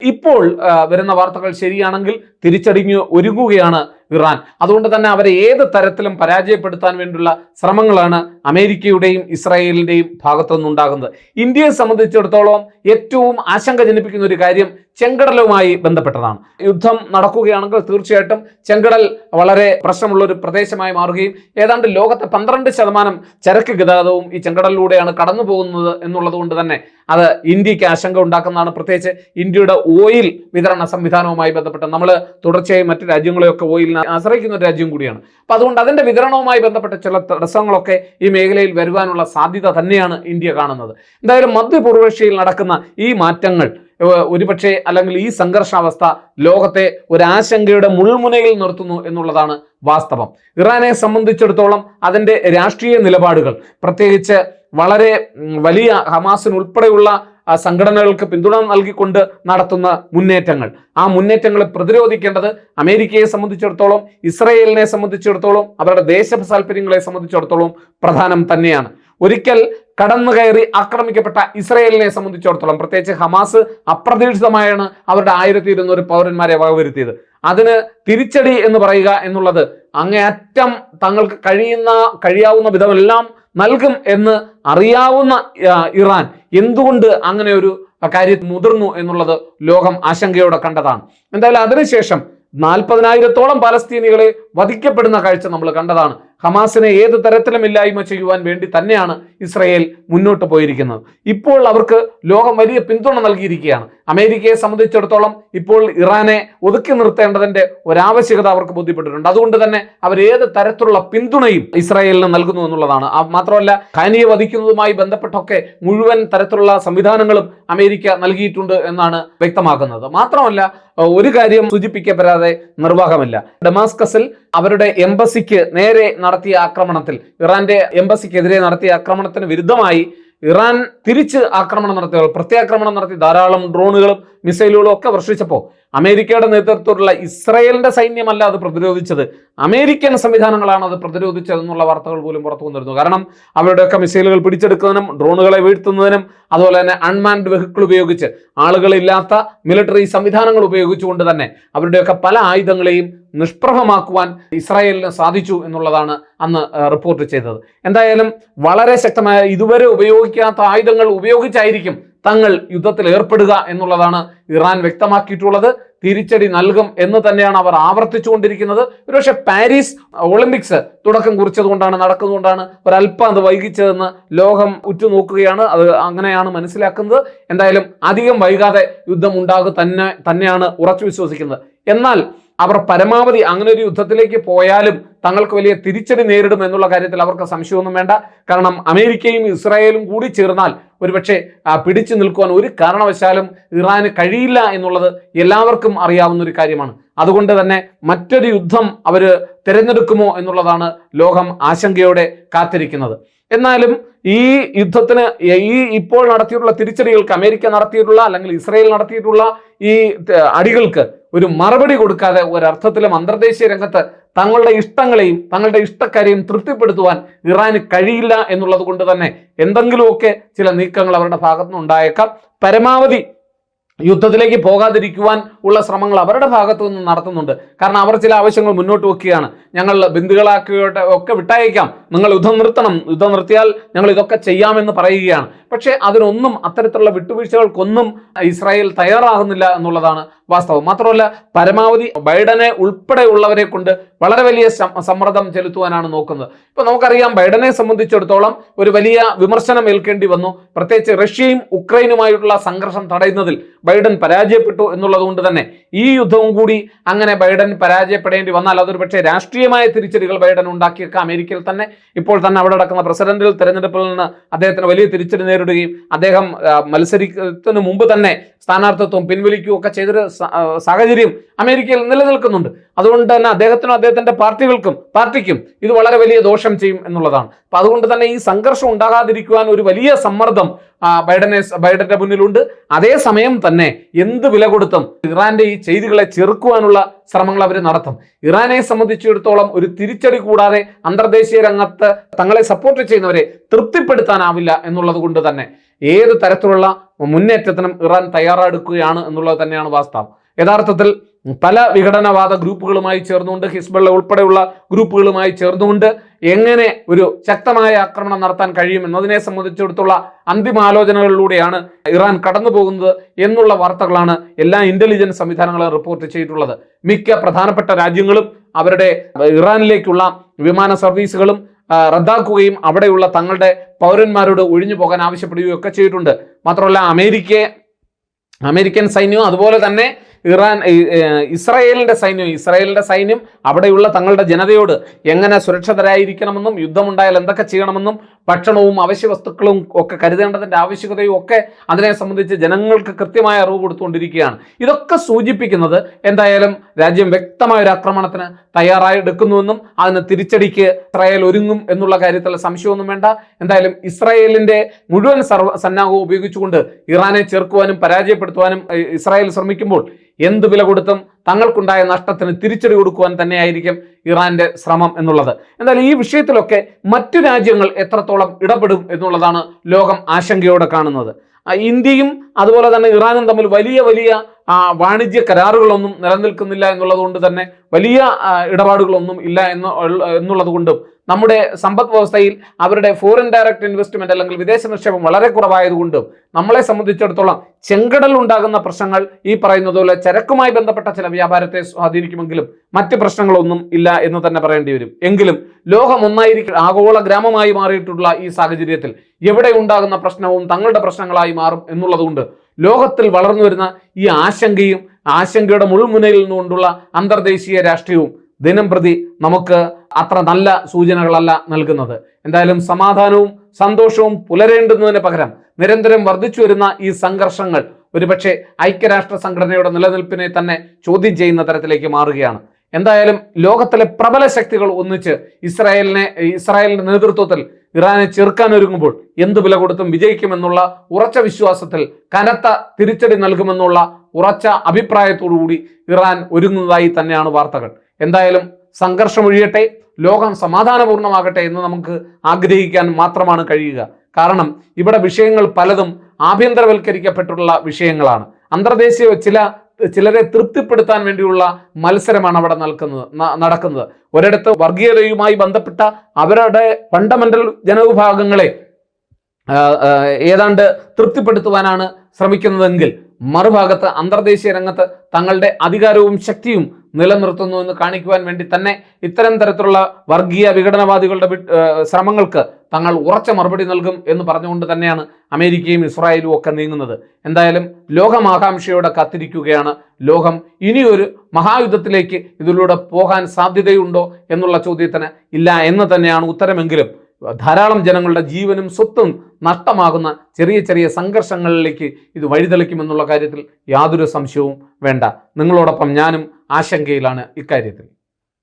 ഇപ്പോൾ വരുന്ന വാർത്തകൾ ശരിയാണെങ്കിൽ തിരിച്ചടിഞ്ഞ് ഒരുങ്ങുകയാണ് ഇറാൻ. അതുകൊണ്ട് തന്നെ അവരെ ഏത് തരത്തിലും പരാജയപ്പെടുത്താൻ വേണ്ടിയുള്ള ശ്രമങ്ങളാണ് അമേരിക്കയുടെയും ഇസ്രായേലിന്റെയും ഭാഗത്തു നിന്നുണ്ടാകുന്നത്. ഇന്ത്യയെ സംബന്ധിച്ചിടത്തോളം ഏറ്റവും ആശങ്ക ജനിപ്പിക്കുന്ന ഒരു കാര്യം ചെങ്കടലുമായി ബന്ധപ്പെട്ടതാണ്. യുദ്ധം നടക്കുകയാണെങ്കിൽ തീർച്ചയായിട്ടും ചെങ്കടൽ വളരെ പ്രശ്നമുള്ള ഒരു പ്രദേശമായി മാറുകയും ഏതാണ്ട് ലോകത്തെ 12% ചരക്ക് ഗതാഗതവും ഈ ചെങ്കടലിലൂടെയാണ് കടന്നു പോകുന്നത് എന്നുള്ളത് കൊണ്ട് തന്നെ അത് ഇന്ത്യക്ക് ആശങ്ക ഉണ്ടാക്കുന്നതാണ്. പ്രത്യേകിച്ച് ഇന്ത്യയുടെ ഓയിൽ വിതരണ സംവിധാനവുമായി ബന്ധപ്പെട്ട് നമ്മൾ തുടർച്ചയായി മറ്റു രാജ്യങ്ങളെയൊക്കെ ഓയിലിനെ ആശ്രയിക്കുന്ന ഒരു രാജ്യം കൂടിയാണ്. അപ്പൊ അതുകൊണ്ട് അതിന്റെ വിതരണവുമായി ബന്ധപ്പെട്ട ചില തടസ്സങ്ങളൊക്കെ ഈ മേഖലയിൽ വരുവാനുള്ള സാധ്യത തന്നെയാണ് ഇന്ത്യ കാണുന്നത്. എന്തായാലും മധ്യപൂർവേഷ്യയിൽ നടക്കുന്ന ഈ മാറ്റങ്ങൾ ഒരുപക്ഷെ അല്ലെങ്കിൽ ഈ സംഘർഷാവസ്ഥ ലോകത്തെ ഒരു ആശങ്കയുടെ മുൾമുനയിൽ നിർത്തുന്നു എന്നുള്ളതാണ് വാസ്തവം. ഇറാനെ സംബന്ധിച്ചിടത്തോളം അതിന്റെ രാഷ്ട്രീയ നിലപാടുകൾ, പ്രത്യേകിച്ച് വളരെ വലിയ ഹമാസിന് ഉൾപ്പെടെയുള്ള സംഘടനകൾക്ക് പിന്തുണ നൽകിക്കൊണ്ട് നടത്തുന്ന മുന്നേറ്റങ്ങൾ, ആ മുന്നേറ്റങ്ങളെ പ്രതിരോധിക്കേണ്ടത് അമേരിക്കയെ സംബന്ധിച്ചിടത്തോളം, ഇസ്രായേലിനെ സംബന്ധിച്ചിടത്തോളം, അവരുടെ ദേശ താല്പര്യങ്ങളെ സംബന്ധിച്ചിടത്തോളം പ്രധാനം തന്നെയാണ്. ഒരിക്കൽ കടന്നു കയറി ആക്രമിക്കപ്പെട്ട ഇസ്രായേലിനെ സംബന്ധിച്ചിടത്തോളം, പ്രത്യേകിച്ച് ഹമാസ് അപ്രതീക്ഷിതമായാണ് അവരുടെ 1200 പൗരന്മാരെ വകവരുത്തിയത്. അതിന് തിരിച്ചടി എന്ന് പറയുക എന്നുള്ളത് അങ്ങേയറ്റം തങ്ങൾക്ക് കഴിയാവുന്ന വിധമെല്ലാം നൽകും എന്ന് അറിയാവുന്ന ഇറാൻ എന്തുകൊണ്ട് അങ്ങനെ ഒരു കാര്യം മുതിർന്നു എന്നുള്ളത് ലോകം ആശങ്കയോടെ കണ്ടതാണ്. എന്തായാലും അതിനുശേഷം 40,000-ഓളം പാലസ്തീനികളെ വധിക്കപ്പെടുന്ന കാഴ്ച നമ്മൾ കണ്ടതാണ്. ഹമാസിനെ ഏത് തരത്തിലും ഇല്ലായ്മ ചെയ്യുവാൻ വേണ്ടി തന്നെയാണ് ഇസ്രായേൽ മുന്നോട്ട് പോയിരിക്കുന്നത്. ഇപ്പോൾ അവർക്ക് ലോകം വലിയ പിന്തുണ നൽകിയിരിക്കുകയാണ്. അമേരിക്കയെ സംബന്ധിച്ചിടത്തോളം ഇപ്പോൾ ഇറാനെ ഒതുക്കി നിർത്തേണ്ടതിന്റെ ഒരാവശ്യകത അവർക്ക് ബോധ്യപ്പെട്ടിട്ടുണ്ട്. അതുകൊണ്ട് തന്നെ അവർ ഏത് തരത്തിലുള്ള പിന്തുണയും ഇസ്രായേലിന് നൽകുന്നു എന്നുള്ളതാണ്. മാത്രമല്ല, ഖാനിയെ വധിക്കുന്നതുമായി ബന്ധപ്പെട്ടൊക്കെ മുഴുവൻ തരത്തിലുള്ള സംവിധാനങ്ങളും അമേരിക്ക നൽകിയിട്ടുണ്ട് എന്നാണ് വ്യക്തമാക്കുന്നത്. മാത്രമല്ല, ഒരു കാര്യം സൂചിപ്പിക്കപ്പെടാതെ നിർവാഹമില്ല. ഡമാസ്കസിൽ അവരുടെ എംബസിക്ക് നേരെ നടത്തിയ ആക്രമണത്തിൽ, ഇറാന്റെ എംബസിക്കെതിരെ നടത്തിയ ആക്രമണത്തിന് വിരുദ്ധമായി ഇറാൻ തിരിച്ച് ആക്രമണം നടത്തിയ പ്രത്യാക്രമണം നടത്തി ധാരാളം ഡ്രോണുകളും മിസൈലുകളും ഒക്കെ വർഷിച്ചപ്പോൾ അമേരിക്കയുടെ നേതൃത്വത്തിലുള്ള ഇസ്രായേലിന്റെ സൈന്യമല്ല അത് പ്രതിരോധിച്ചത്, അമേരിക്കൻ സംവിധാനങ്ങളാണ് അത് പ്രതിരോധിച്ചത് എന്നുള്ള വാർത്തകൾ പോലും പുറത്തു വന്നിരുന്നു. കാരണം അവരുടെയൊക്കെ മിസൈലുകൾ പിടിച്ചെടുക്കുന്നതിനും ഡ്രോണുകളെ വീഴ്ത്തുന്നതിനും അതുപോലെ തന്നെ അൺമാൻഡ് വെഹിക്കിൾ ഉപയോഗിച്ച് ആളുകളില്ലാത്ത മിലിറ്ററി സംവിധാനങ്ങൾ ഉപയോഗിച്ചുകൊണ്ട് തന്നെ അവരുടെയൊക്കെ പല ആയുധങ്ങളെയും നിഷ്പ്രഭമാക്കുവാൻ ഇസ്രായേലിന് സാധിച്ചു എന്നുള്ളതാണ് അന്ന് റിപ്പോർട്ട് ചെയ്തത്. എന്തായാലും വളരെ ശക്തമായ, ഇതുവരെ ഉപയോഗിക്കാത്ത ആയുധങ്ങൾ ഉപയോഗിച്ചായിരിക്കും തങ്ങൾ യുദ്ധത്തിൽ ഏർപ്പെടുക എന്നുള്ളതാണ് ഇറാൻ വ്യക്തമാക്കിയിട്ടുള്ളത്. തിരിച്ചടി നൽകും എന്ന് തന്നെയാണ് അവർ ആവർത്തിച്ചുകൊണ്ടിരിക്കുന്നത്. ഒരുപക്ഷെ പാരീസ് ഒളിമ്പിക്സ് തുടക്കം കുറിച്ചതുകൊണ്ടാണ്, നടക്കുന്നതുകൊണ്ടാണ് ഒരല്പം അത് വൈകിച്ചതെന്ന് ലോകം ഉറ്റുനോക്കുകയാണ്. അത് അങ്ങനെയാണ് മനസ്സിലാക്കുന്നത്. എന്തായാലും അധികം വൈകാതെ യുദ്ധം ഉണ്ടാകും തന്നെയാണ് ഉറച്ചു വിശ്വസിക്കുന്നത്. എന്നാൽ അവർ പരമാവധി അങ്ങനെ ഒരു യുദ്ധത്തിലേക്ക് പോയാലും തങ്ങൾക്ക് വലിയ തിരിച്ചടി നേരിടും എന്നുള്ള കാര്യത്തിൽ അവർക്ക് സംശയമൊന്നും വേണ്ട. കാരണം അമേരിക്കയും ഇസ്രായേലും കൂടി ചേർന്നാൽ ഒരുപക്ഷെ പിടിച്ചു നിൽക്കുവാൻ ഒരു കാരണവശാലും ഇറാന് കഴിയില്ല എന്നുള്ളത് എല്ലാവർക്കും അറിയാവുന്ന ഒരു കാര്യമാണ്. അതുകൊണ്ട് തന്നെ മറ്റൊരു യുദ്ധം അവർ തിരഞ്ഞെടുക്കുമോ എന്നുള്ളതാണ് ലോകം ആശങ്കയോടെ കാത്തിരിക്കുന്നത്. എന്നാലും ഈ യുദ്ധത്തിന് ഇപ്പോൾ നടത്തിയിട്ടുള്ള തിരിച്ചടികൾക്ക്, അമേരിക്ക നടത്തിയിട്ടുള്ള അല്ലെങ്കിൽ ഇസ്രായേൽ നടത്തിയിട്ടുള്ള ഈ അടികൾക്ക് ഒരു മറുപടി കൊടുക്കാതെ ഒരർത്ഥത്തിലും അന്തർദേശീയ രംഗത്ത് തങ്ങളുടെ ഇഷ്ടങ്ങളെയും തങ്ങളുടെ ഇഷ്ടക്കാരെയും തൃപ്തിപ്പെടുത്തുവാൻ ഇറാന് കഴിയില്ല എന്നുള്ളത് കൊണ്ട് തന്നെ എന്തെങ്കിലുമൊക്കെ ചില നീക്കങ്ങൾ അവരുടെ ഭാഗത്തുനിന്ന് ഉണ്ടായേക്കാം. പരമാവധി യുദ്ധത്തിലേക്ക് പോകാതിരിക്കുവാൻ ഉള്ള ശ്രമങ്ങൾ അവരുടെ ഭാഗത്തു നിന്ന് നടത്തുന്നുണ്ട്. കാരണം അവർ ചില ആവശ്യങ്ങൾ മുന്നോട്ട് വെക്കുകയാണ്. ഞങ്ങൾ ബന്ദികളാക്കിയോട്ടെ ഒക്കെ വിട്ടയക്കാം, നിങ്ങൾ യുദ്ധം നിർത്തണം, യുദ്ധം നിർത്തിയാൽ ഞങ്ങൾ ഇതൊക്കെ ചെയ്യാമെന്ന് പറയുകയാണ്. പക്ഷേ അതിനൊന്നും, അത്തരത്തിലുള്ള വിട്ടുവീഴ്ചകൾക്കൊന്നും ഇസ്രായേൽ തയ്യാറാകുന്നില്ല എന്നുള്ളതാണ് വാസ്തവം. മാത്രമല്ല, പരമാവധി ബൈഡനെ ഉൾപ്പെടെയുള്ളവരെ കൊണ്ട് വളരെ വലിയ സമ്മർദ്ദം ചെലുത്തുവാനാണ് നോക്കുന്നത്. ഇപ്പൊ നമുക്കറിയാം, ബൈഡനെ സംബന്ധിച്ചിടത്തോളം ഒരു വലിയ വിമർശനം ഏൽക്കേണ്ടി വന്നു. പ്രത്യേകിച്ച് റഷ്യയും ഉക്രൈനുമായിട്ടുള്ള സംഘർഷം തടയുന്നതിൽ ബൈഡൻ പരാജയപ്പെട്ടു എന്നുള്ളത് കൊണ്ട് തന്നെ ഈ യുദ്ധവും കൂടി അങ്ങനെ ബൈഡൻ പരാജയപ്പെടേണ്ടി വന്നാൽ അതൊരു പക്ഷേ രാഷ്ട്രീയമായ തിരിച്ചടികൾ ബൈഡൻ ഉണ്ടാക്കിയേക്കാം. അമേരിക്കയിൽ തന്നെ ഇപ്പോൾ തന്നെ അവിടെ നടക്കുന്ന പ്രസിഡന്റൽ തെരഞ്ഞെടുപ്പിൽ നിന്ന് അദ്ദേഹത്തിന് വലിയ തിരിച്ചടി നേരിടുകയും അദ്ദേഹം മത്സരിക്കുന്നതിന് മുമ്പ് തന്നെ സ്ഥാനാർത്ഥിത്വം പിൻവലിക്കുകയും ഒക്കെ ചെയ്തൊരു സാഹചര്യം അമേരിക്കയിൽ നിലനിൽക്കുന്നുണ്ട്. അതുകൊണ്ട് തന്നെ അദ്ദേഹത്തിന്റെ പാർട്ടിക്കും ഇത് വളരെ വലിയ ദോഷം ചെയ്യും എന്നുള്ളതാണ്. അപ്പൊ അതുകൊണ്ട് തന്നെ ഈ സംഘർഷം ഉണ്ടാകാതിരിക്കുവാൻ ഒരു വലിയ സമ്മർദ്ദം ബൈഡന്റെ മുന്നിലുണ്ട്. അതേസമയം തന്നെ എന്ത് വില കൊടുത്തും ഇറാന്റെ ഈ ചെയ്തികളെ ചെറുക്കുവാനുള്ള ശ്രമങ്ങൾ അവർ നടത്തും. ഇറാനെ സംബന്ധിച്ചിടത്തോളം ഒരു തിരിച്ചടി കൂടാതെ അന്തർദേശീയ രംഗത്ത് തങ്ങളെ സപ്പോർട്ട് ചെയ്യുന്നവരെ തൃപ്തിപ്പെടുത്താനാവില്ല എന്നുള്ളത് കൊണ്ട് തന്നെ ഏത് തരത്തിലുള്ള മുന്നേറ്റത്തിനും ഇറാൻ തയ്യാറെടുക്കുകയാണ് എന്നുള്ളത് തന്നെയാണ് വാസ്തവം. യഥാർത്ഥത്തിൽ പല വിഘടനവാദ ഗ്രൂപ്പുകളുമായി ചേർന്നുകൊണ്ട്, ഹിസ്ബുള്ള ഉൾപ്പെടെയുള്ള ഗ്രൂപ്പുകളുമായി ചേർന്നുകൊണ്ട് എങ്ങനെ ഒരു ശക്തമായ ആക്രമണം നടത്താൻ കഴിയും എന്നതിനെ സംബന്ധിച്ചിടത്തുള്ള അന്തിമാലോചനകളിലൂടെയാണ് ഇറാൻ കടന്നു പോകുന്നത് എന്നുള്ള വാർത്തകളാണ് എല്ലാ ഇന്റലിജൻസ് സംവിധാനങ്ങളും റിപ്പോർട്ട് ചെയ്തിട്ടുള്ളത്. മിക്ക പ്രധാനപ്പെട്ട രാജ്യങ്ങളും അവരുടെ ഇറാനിലേക്കുള്ള വിമാന സർവീസുകളും റദ്ദാക്കുകയും അവിടെയുള്ള തങ്ങളുടെ പൗരന്മാരോട് ഒഴിഞ്ഞു പോകാൻ ആവശ്യപ്പെടുകയും ഒക്കെ ചെയ്തിട്ടുണ്ട്. മാത്രമല്ല അമേരിക്കൻ സൈന്യവും അതുപോലെ തന്നെ ഇസ്രായേലിന്റെ സൈന്യം അവിടെയുള്ള തങ്ങളുടെ ജനതയോട് എങ്ങനെ സുരക്ഷിതരായിരിക്കണമെന്നും യുദ്ധമുണ്ടായാൽ എന്തൊക്കെ ചെയ്യണമെന്നും ഭക്ഷണവും അവശ്യ വസ്തുക്കളും ഒക്കെ കരുതേണ്ടതിന്റെ ആവശ്യകതയും ഒക്കെ അതിനെ സംബന്ധിച്ച് ജനങ്ങൾക്ക് കൃത്യമായ അറിവ് കൊടുത്തുകൊണ്ടിരിക്കുകയാണ്. ഇതൊക്കെ സൂചിപ്പിക്കുന്നത് എന്തായാലും രാജ്യം വ്യക്തമായ ഒരു ആക്രമണത്തിന് തയ്യാറെടുക്കുന്നുവെന്നും അതിന് തിരിച്ചടിക്ക് ഇസ്രായേൽ ഒരുങ്ങും എന്നുള്ള കാര്യത്തിൽ സംശയമൊന്നും വേണ്ട. എന്തായാലും ഇസ്രായേലിന്റെ മുഴുവൻ സന്നാഹവും ഉപയോഗിച്ചുകൊണ്ട് ഇറാനെ ചെറുക്കുവാനും പരാജയപ്പെടുത്തുവാനും ഇസ്രായേൽ ശ്രമിക്കുമ്പോൾ എന്ത് വില കൊടുത്തും തങ്ങൾക്കുണ്ടായ നഷ്ടത്തിന് തിരിച്ചടി കൊടുക്കുവാൻ തന്നെയായിരിക്കും ഇറാന്റെ ശ്രമം എന്നുള്ളത്. എന്തായാലും ഈ വിഷയത്തിലൊക്കെ മറ്റു രാജ്യങ്ങൾ എത്രത്തോളം ഇടപെടും എന്നുള്ളതാണ് ലോകം ആശങ്കയോടെ കാണുന്നത്. ഇന്ത്യയും അതുപോലെ തന്നെ ഇറാനും തമ്മിൽ വലിയ വാണിജ്യ കരാറുകളൊന്നും നിലനിൽക്കുന്നില്ല എന്നുള്ളത് കൊണ്ട് തന്നെ വലിയ ഇടപാടുകളൊന്നും ഇല്ല എന്നുള്ളത് കൊണ്ടും നമ്മുടെ സമ്പദ് വ്യവസ്ഥയിൽ അവരുടെ ഫോറിൻ ഡയറക്റ്റ് ഇൻവെസ്റ്റ്മെന്റ് അല്ലെങ്കിൽ വിദേശ നിക്ഷേപം വളരെ കുറവായതുകൊണ്ടും നമ്മളെ സംബന്ധിച്ചിടത്തോളം ചെങ്കടൽ ഉണ്ടാകുന്ന പ്രശ്നങ്ങൾ ഈ പറയുന്നത് പോലെ ചരക്കുമായി ബന്ധപ്പെട്ട ചില വ്യാപാരത്തെ സ്വാധീനിക്കുമെങ്കിലും മറ്റ് പ്രശ്നങ്ങളൊന്നും ഇല്ല എന്ന് തന്നെ പറയേണ്ടി വരും. എങ്കിലും ലോകം ഒന്നായിരിക്കും ആഗോള ഗ്രാമമായി മാറിയിട്ടുള്ള ഈ സാഹചര്യത്തിൽ എവിടെ ഉണ്ടാകുന്ന പ്രശ്നവും തങ്ങളുടെ പ്രശ്നങ്ങളായി മാറും എന്നുള്ളതുകൊണ്ട് ലോകത്തിൽ വളർന്നു വരുന്ന ഈ ആശങ്കയുടെ മുൾമുനയിൽ നിന്നുകൊണ്ടുള്ള അന്തർദേശീയ രാഷ്ട്രീയവും ദിനം പ്രതി നമുക്ക് അത്ര നല്ല സൂചനകളല്ല നൽകുന്നത്. എന്തായാലും സമാധാനവും സന്തോഷവും പുലരേണ്ടുന്നതിന് പകരം നിരന്തരം വർദ്ധിച്ചു വരുന്ന ഈ സംഘർഷങ്ങൾ ഒരുപക്ഷെ ഐക്യരാഷ്ട്ര സംഘടനയുടെ നിലനിൽപ്പിനെ തന്നെ ചോദ്യം ചെയ്യുന്ന തരത്തിലേക്ക് മാറുകയാണ്. എന്തായാലും ലോകത്തിലെ പ്രബല ശക്തികൾ ഒന്നിച്ച് ഇസ്രായേലിന്റെ നേതൃത്വത്തിൽ ഇറാനെ ചെറുക്കാൻ ഒരുങ്ങുമ്പോൾ എന്ത് വില കൊടുത്തും വിജയിക്കുമെന്നുള്ള ഉറച്ച വിശ്വാസത്തിൽ കനത്ത തിരിച്ചടി നൽകുമെന്നുള്ള ഉറച്ച അഭിപ്രായത്തോടുകൂടി ഇറാൻ ഒരുങ്ങുന്നതായി തന്നെയാണ് വാർത്തകൾ. എന്തായാലും സംഘർഷം ഒഴിയട്ടെ, ലോകം സമാധാനപൂർണ്ണമാകട്ടെ എന്ന് നമുക്ക് ആഗ്രഹിക്കാൻ മാത്രമാണ് കഴിയുക. കാരണം ഇവിടെ വിഷയങ്ങൾ പലതും ആഭ്യന്തരവൽക്കരിക്കപ്പെട്ടുള്ള വിഷയങ്ങളാണ്. അന്തർദേശീയ ചിലരെ തൃപ്തിപ്പെടുത്താൻ വേണ്ടിയുള്ള മത്സരമാണ് അവിടെ നടക്കുന്നത്. ഒരിടത്ത് വർഗീയതയുമായി ബന്ധപ്പെട്ട അവരുടെ ഫണ്ടമെന്റൽ ജനവിഭാഗങ്ങളെ ഏതാണ്ട് തൃപ്തിപ്പെടുത്തുവാനാണ് ശ്രമിക്കുന്നതെങ്കിൽ മറുഭാഗത്ത് അന്തർദേശീയ രംഗത്ത് തങ്ങളുടെ അധികാരവും ശക്തിയും നിലനിർത്തുന്നു എന്ന് കാണിക്കുവാൻ വേണ്ടി തന്നെ ഇത്തരം തരത്തിലുള്ള വർഗീയ വിഘടനവാദികളുടെ ശ്രമങ്ങൾക്ക് തങ്ങൾ ഉറച്ച മറുപടി നൽകും എന്ന് പറഞ്ഞുകൊണ്ട് തന്നെയാണ് അമേരിക്കയും ഇസ്രായേലും ഒക്കെ നീങ്ങുന്നത്. എന്തായാലും ലോകം ആകാംക്ഷയോടെ കാത്തിരിക്കുകയാണ്. ലോകം ഇനിയൊരു മഹായുദ്ധത്തിലേക്ക് ഇതിലൂടെ പോകാൻ സാധ്യതയുണ്ടോ എന്നുള്ള ചോദ്യത്തിന് ഇല്ല എന്ന് തന്നെയാണ് ഉത്തരമെങ്കിലും ധാരാളം ജനങ്ങളുടെ ജീവനും സ്വത്തും നഷ്ടമാകുന്ന ചെറിയ സംഘർഷങ്ങളിലേക്ക് ഇത് വഴിതെളിക്കുമെന്നുള്ള കാര്യത്തിൽ യാതൊരു സംശയവും വേണ്ട. നിങ്ങളോടൊപ്പം ഞാനും ആശങ്കയിലാണ് ഇക്കാര്യത്തിൽ.